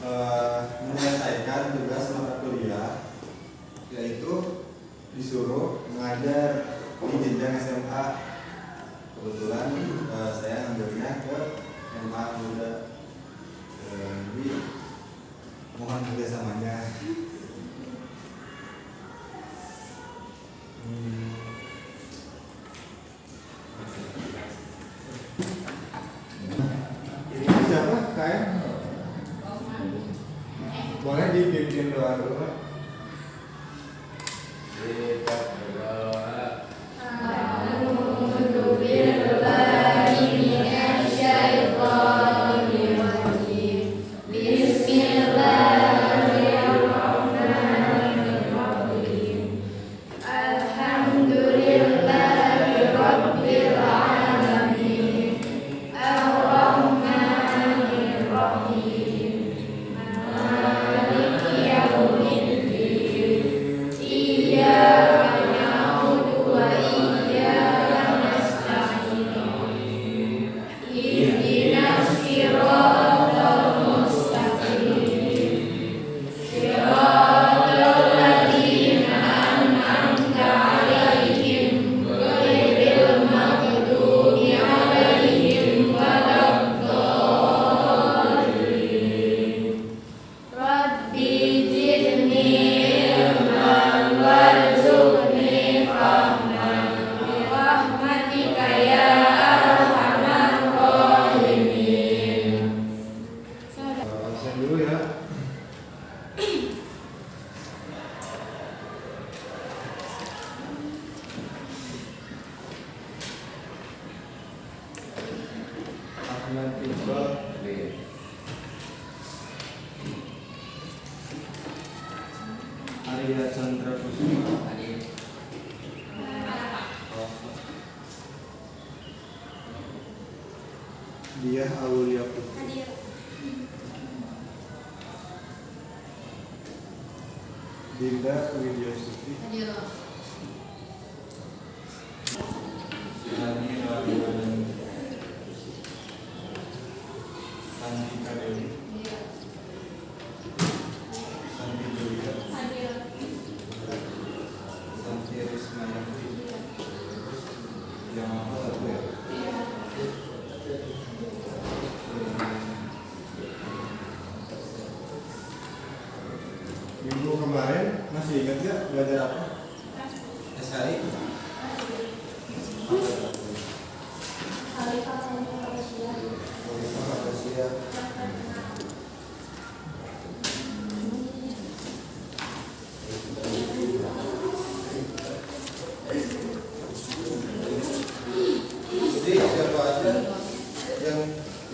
menyelesaikan tugas mata kuliah, yaitu disuruh mengajar di jenjang SMA. Kebetulan saya ngambilnya ke SMA Muda. Jadi mohon kerjasamanya. Ini siapa? KM? Boleh dipimpin doa dulu? Kita berdoa. Dulu ya. Ahmad Iqbal Arya Chandra Kusuma dia Aulia Putri Dinda Widyasuti Santika Dewi Santi Julia Santi Rismayanti yang apa satu ya? Minggu kemarin masih ingat nggak belajar apa? SKI? Jadi siapa aja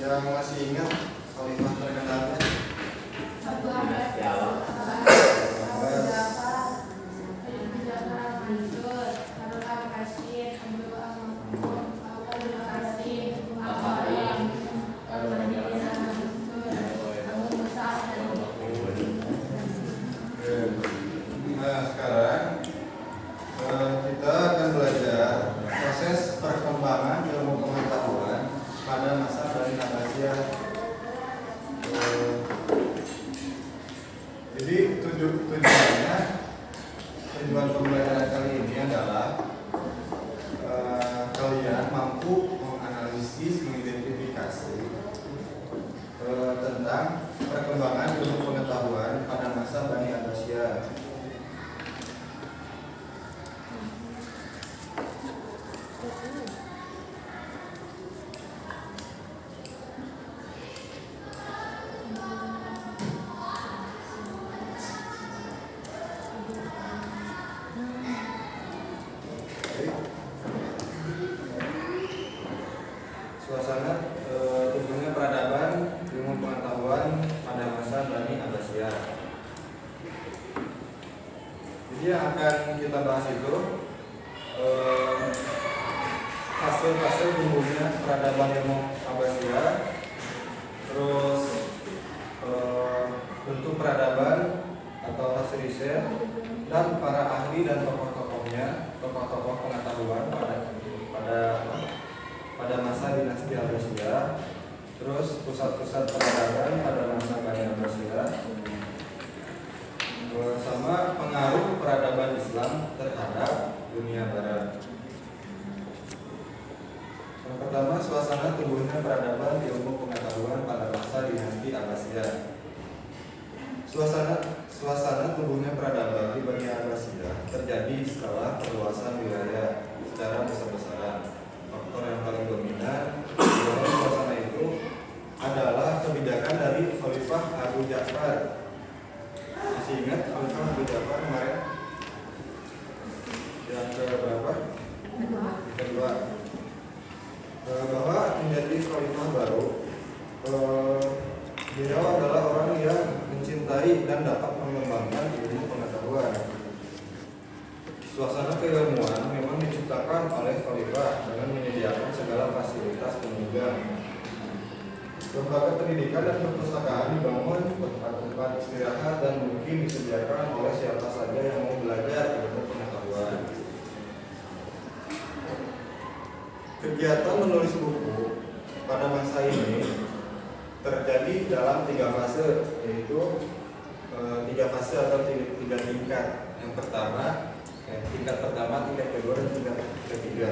yang masih ingat kalimat terkenalnya? Nah sekarang kita akan belajar proses perkembangan ilmu pengetahuan pada masa Bani Abbasiyah. Jadi tujuan pembelajaran kali ini adalah kalian mampu menganalisis, mengidentifikasi tentang perkembangan ilmu pengetahuan pada masa Bani Abbasiyah. Suasana tentunya peradaban ilmu pengetahuan pada masa Bani Abbasiyah. Jadi yang akan kita bahas itu fase-fase tumbuhnya peradaban ilmu Abbasiyah, terus bentuk peradaban atau hasil riset, dan para ahli dan tokoh-tokohnya, tokoh-tokoh pengetahuan pada masa dinasti Abbasiyah, terus pusat-pusat peradaban pada masa Bani Abbasiyah, peradaban ilmu pengetahuan pada masa dinasti Abbasiyah. Suasana tumbuhnya peradaban di Bani Abbasiyah terjadi setelah perluasan wilayah secara besar-besaran. Faktor yang paling dominan dalam suasana itu adalah kebijakan dari Khalifah Abu Ja'far. Masih ingat Khalifah Abu Ja'far kemarin? Yang keberapa? Kedua. Bahwa menjadi Khalifah baru, beliau adalah orang yang mencintai dan dapat mengembangkan ilmu pengetahuan. Suasana keilmuan memang diciptakan oleh Khalifah dengan menyediakan segala fasilitas penunjang. Lembaga pendidikan dan perpustakaan dibangun, tempat-tempat istirahat dan mungkin disediakan oleh siapa saja yang mau belajar ilmu pengetahuan. Kegiatan menulis buku pada masa ini terjadi dalam 3 fase, yaitu 3 fase atau 3 tingkat. Yang pertama, tingkat pertama, tingkat kedua, dan tingkat ketiga.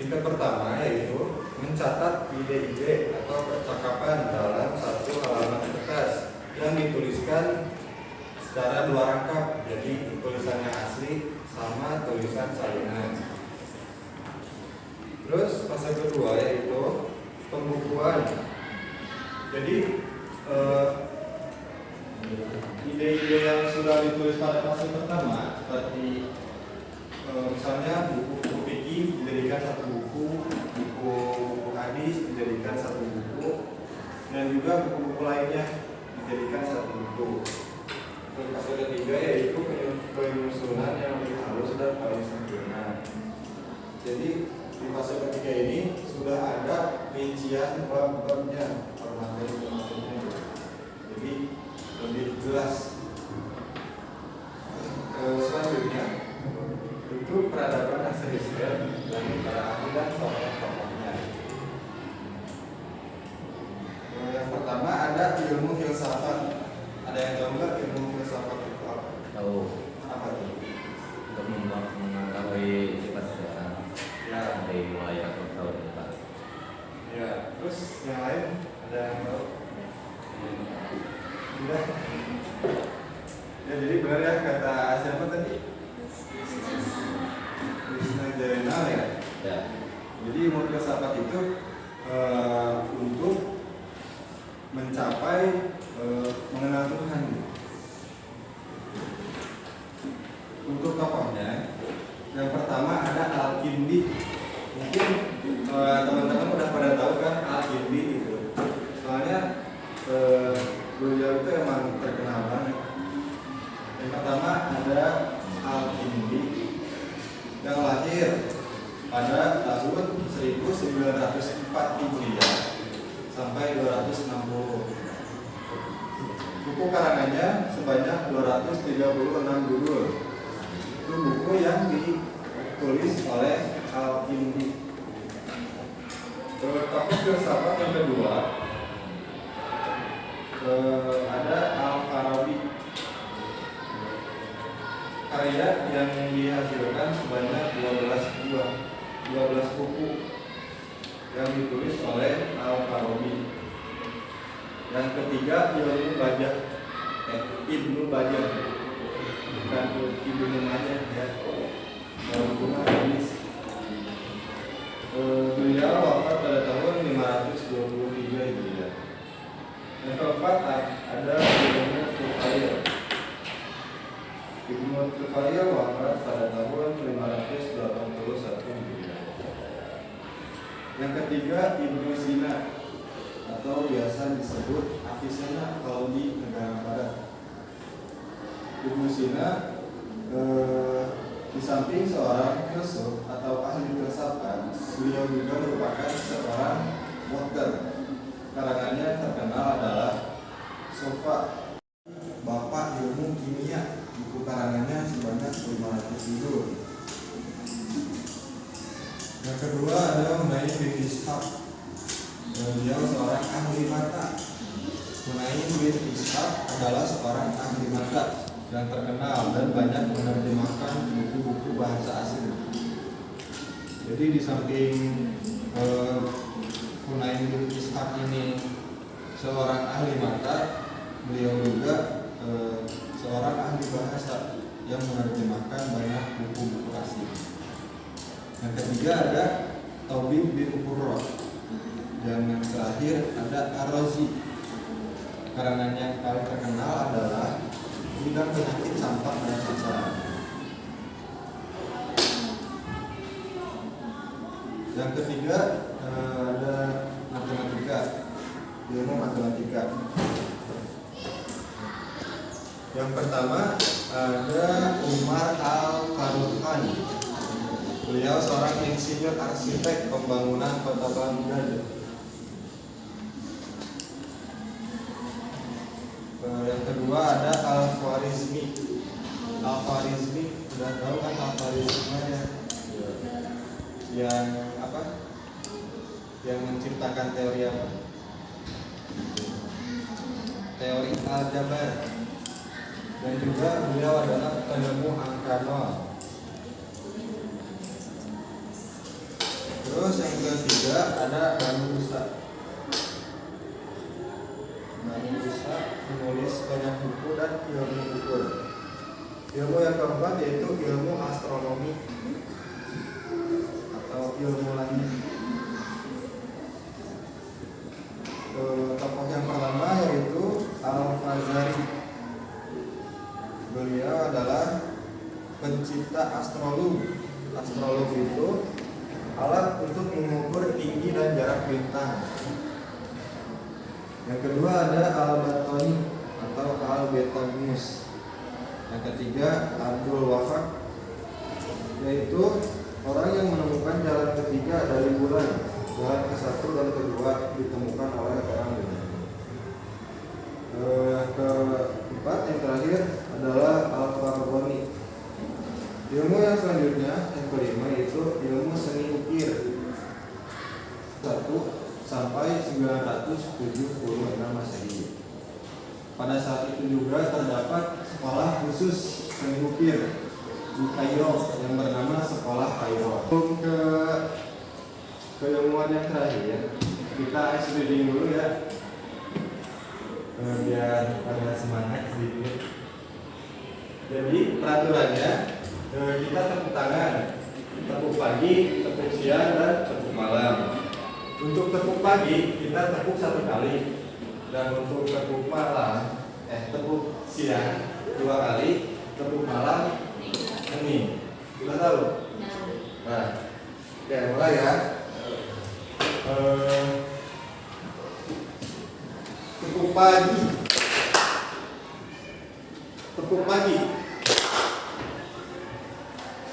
Tingkat pertama yaitu mencatat ide-ide atau percakapan dalam satu halaman kertas yang dituliskan secara 2 rangkap, jadi tulisannya asli sama tulisan salinan. Terus fase kedua yaitu pembukuan. Jadi ide-ide yang sudah ditulis pada fase pertama seperti misalnya buku fikih dijadikan satu buku, buku hadis dijadikan satu buku, dan juga buku-buku lainnya dijadikan satu buku. Fase ketiga yaitu penyusunan yang lebih halus dan paling sempurna. Jadi di fase ketiga ini sudah ada rincian bab-babnya, formatnya, jadi lebih jelas. Selanjutnya itu peradaban hasil riset dari para ahli dan tokoh-tokohnya. Yang pertama ada ilmu filsafat. Ada yang tahu nggak ilmu filsafat itu apa? Tahu. Apa itu? Untuk mengetahui sifat seseorang. Ya. Dari mulai tahu depan. Ya. Terus yang lain ada yang tahu? Tidak. Ya, jadi benar ya kata siapa tadi? Krishna Jainal ya. Ya. Jadi ilmu filsafat itu untuk mencapai mengenal Tuhan. Untuk tokohnya, yang pertama ada Al-Kindi. Mungkin teman-teman udah pada tahu kan Al-Kindi itu. Soalnya beliau itu emang terkenal banget. Yang pertama ada Al-Kindi yang lahir pada tahun 1904 Hijriah sampai 260. Buku karangannya sebanyak 236 judul. Itu buku yang ditulis oleh Al-Kindi. Tokoh filsafat yang kedua ada Al-Farabi. Karya yang dihasilkan sebanyak 12 buku yang ditulis oleh Al-Farabi. Yang ketiga Ibnu Bajjah, bukan Ibnu Majah ya, buku hadis. Beliau wafat pada tahun 523 Hijriah. Yang keempat ada Ibnu Tufail. Ibnu Tufail wafat pada tahun 581 Hijriah. Yang ketiga Ibnu Sina, atau biasa disebut Avicenna kalau di negara barat. Ibnu Sina di samping seorang filsuf atau ahli filsafat, beliau juga merupakan seorang dokter. Karangannya terkenal adalah Sofa, Bapak Ilmu Kimia. Buku karangannya sebanyak 500 judul. Yang kedua ada Hunain bin Ishaq. Beliau seorang ahli mata. Hunain bin Ishaq adalah seorang ahli mata yang terkenal dan banyak menerjemahkan buku-buku bahasa asing. Jadi di samping Hunain bin Ishaq ini seorang ahli mata, beliau juga seorang ahli bahasa yang menerjemahkan banyak buku-buku asing. Yang ketiga ada Taubib bin Qurra, dan yang terakhir ada Ar-Razi. Karangan yang paling terkenal adalah bidang penyakit campak dan cacar. Yang ketiga ada matematika, ilmu matematika. Yang pertama ada Umar Al-Faruqani. Beliau seorang insinyur arsitek pembangunan kota Baghdad. Yang kedua ada Al-Khwarizmi. Al-Khwarizmi sudah tahu kan Al-Khwarizmi ya? Yang apa? Yang menciptakan teori apa? Teori aljabar. Dan juga beliau adalah penemu angka nol. Terus yang ketiga ada Banu Musa. Banu Musa menulis banyak buku dan ilmu ukur. Ilmu yang keempat yaitu ilmu astronomi atau ilmu langit. Tokoh yang pertama yaitu Al-Fazari. Beliau adalah pencipta astrologi. Astrologi itu alat untuk mengukur tinggi dan jarak bintang. Yang kedua ada Al-Batani atau Al-Betamus. Yang ketiga Abdul Wahab, yaitu orang yang menemukan jalan ketiga dari bulan. Jalan ke-1 dan ke-2 ditemukan oleh orang ini. Yang keempat, yang terakhir adalah Al-Faraghani. Ilmu yang selanjutnya, yang kelima, yaitu ilmu seni ukir 1 sampai 976 Masehi. Pada saat itu juga terdapat sekolah khusus seni ukir di Kairo yang bernama Sekolah Kairo. Ke keilmuan yang terakhir, kita ice reading dulu ya, biar ada semangat sedikit. Jadi peraturannya, kita tepuk tangan, tepuk pagi, tepuk siang, dan tepuk malam. Untuk tepuk pagi kita tepuk 1 kali, dan untuk tepuk malam, tepuk siang 2 kali, tepuk malam ini. Sudah tahu? Nah, oke, mulai ya. Tepuk pagi, tepuk pagi,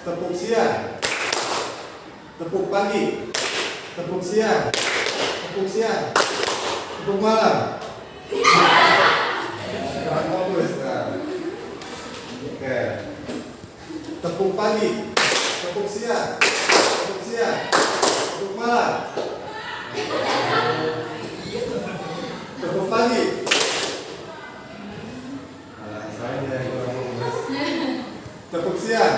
tepuk siang, tepuk pagi, tepuk siang, tepuk siang, tepuk malam. Sekarang fokus. Oke. Tepuk pagi, tepuk siang, tepuk siang, tepuk malam. Tepuk pagi. Tepuk siang,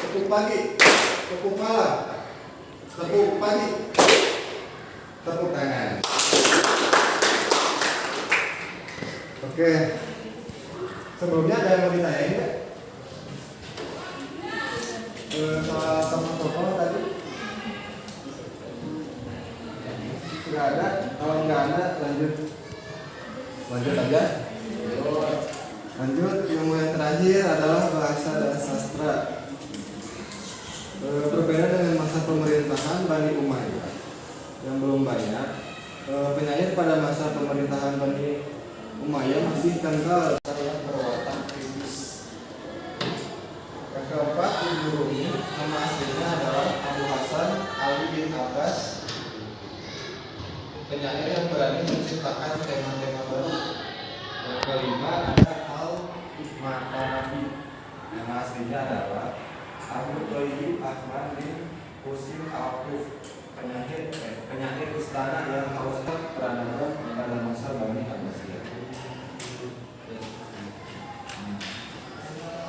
tepuk pagi, tepuk malam, tepuk pagi, tepuk tangan. Oke. Sebelumnya ada yang mau ditanyain nggak? Soal tokoh tadi? Nggak ada. Kalau nggak ada, lanjut aja. Lanjut, ilmu yang terakhir adalah bahasa dan sastra. Berbeda dengan masa pemerintahan Bani Umayyah yang belum banyak, penyair pada masa pemerintahan Bani Umayyah masih kental yang berwatak kritis. Yang keempat, Ibnu Rumi, nama aslinya adalah Abu Hasan Ali bin Abbas, penyair yang berani menciptakan tema-tema baru. Yang kelima ada Al-Hikmah Nabi, nama aslinya adalah Abu Thayyib Ahmad bin Husin Al-Kuf, penyair istana yang hausnya peradaban pada masa Bani Abbasiyah.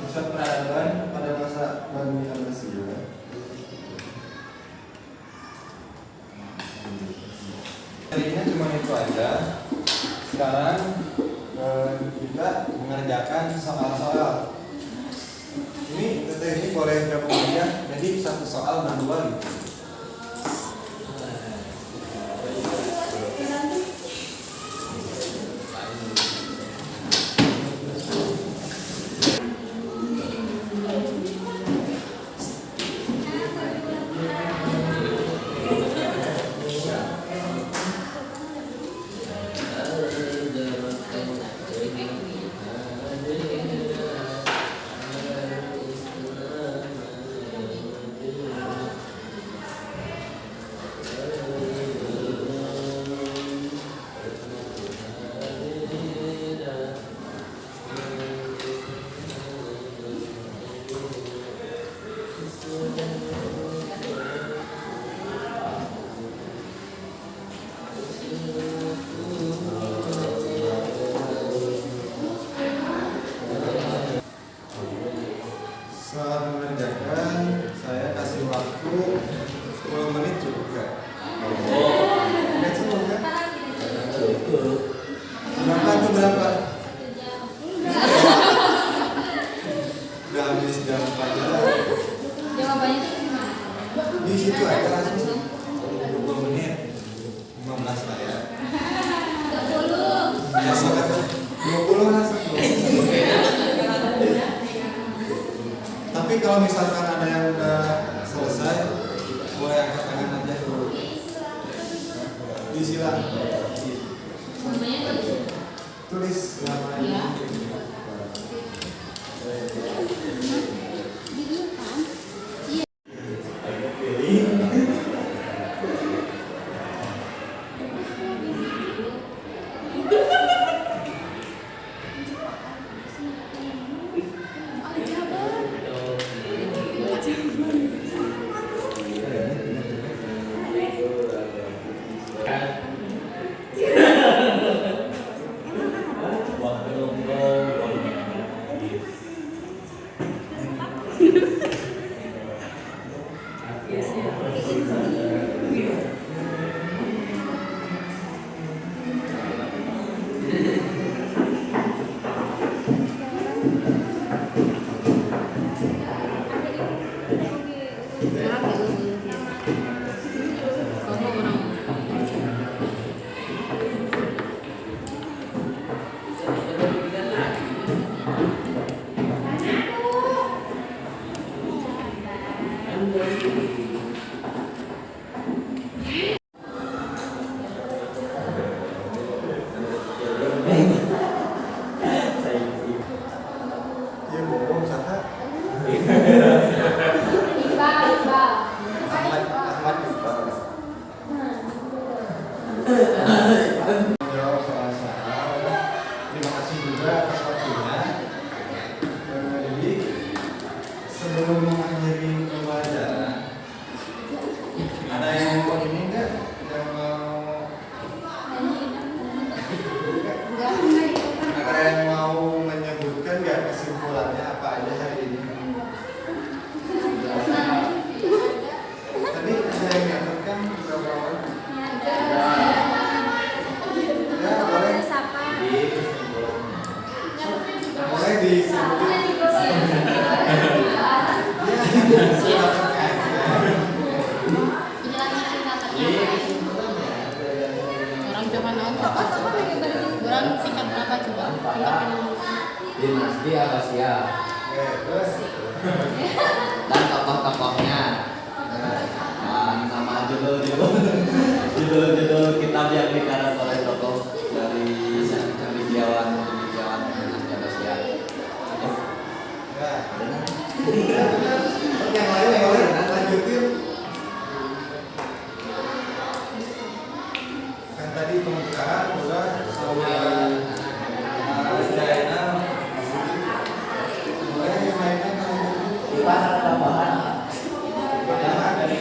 Pusat peradaban pada masa Bani Abbasiyah sekarang kita mengerjakan soal-soal. Ini teteh ini boleh gabung aja, jadi satu soal berdua gitu. Saat mengerjakan, saya kasih waktu 10 menit cukup gak? Udah cukup kan? Berapa tuh berapa? Udah habis jam pelajaran. Jawabannya itu gimana? Di situ aja langsung 20 menit 15 lah ya. 20. Biasa kan? 20 langsung. Tapi kalau misalkan ada yang udah selesai, boleh angkat tangan aja dulu. Disilang. Namanya tuh Tulis namanya. Ya bohong Saka. Ahmad Iqbal. Jawab soal-soal. Terima kasih juga atas waktunya. Jadi sebelum mengakhiri pembelajaran, ada yang mau ini enggak? Yang mau ada yang mau menyebutkan nggak kesimpulannya apa aja hari ini? Tadi ada yang nyatakan beberapa orang. Ya boleh. Boleh disebutin. Ya, silakan. orang cuma nonton orang tingkat berapa coba tingkat Dinasti Abbasiyah Oke, terus. dan tokoh-tokohnya dan sama judul kitab yang dikarang oleh tokoh dari cendekiawan Dinasti Abbasiyah. Ya. Yang lain lanjutin. Kan tadi pembukaan udah sama Zainal. Boleh yang lainnya Tambahan dari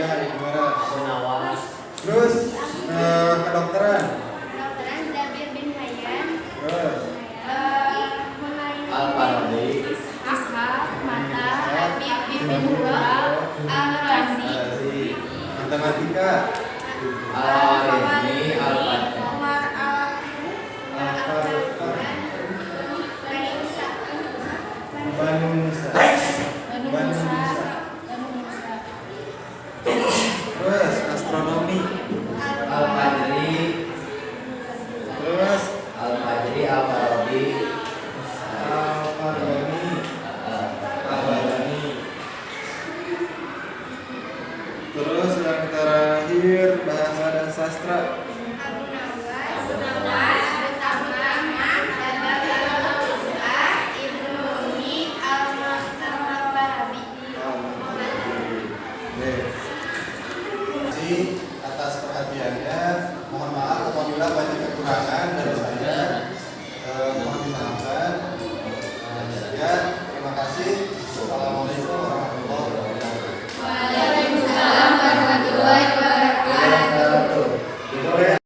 Iya, gimana? Gunawan. Terus kedokteran. Kedokteran Zabir bin Hayyan. Terus Al-Farabi. Ishaq Mata Habib bin Hubal Al-Razi. Matematika. Al-Warini. Al-Fatih. Umar Banu Musa. Banu Musa. Banu Musa. Terus astronomi. Al-Fajri. Terus Al-Fajri. Al-Farabi. Al-Farabi. Al-Farabi. Terus yang terakhir bahasa dan sastra. Abu Nawas Abdurrahman Ibnu Umi Al-Farabi. Terima kasih atas perhatiannya. Mohon maaf apabila banyak kekurangan dari saya.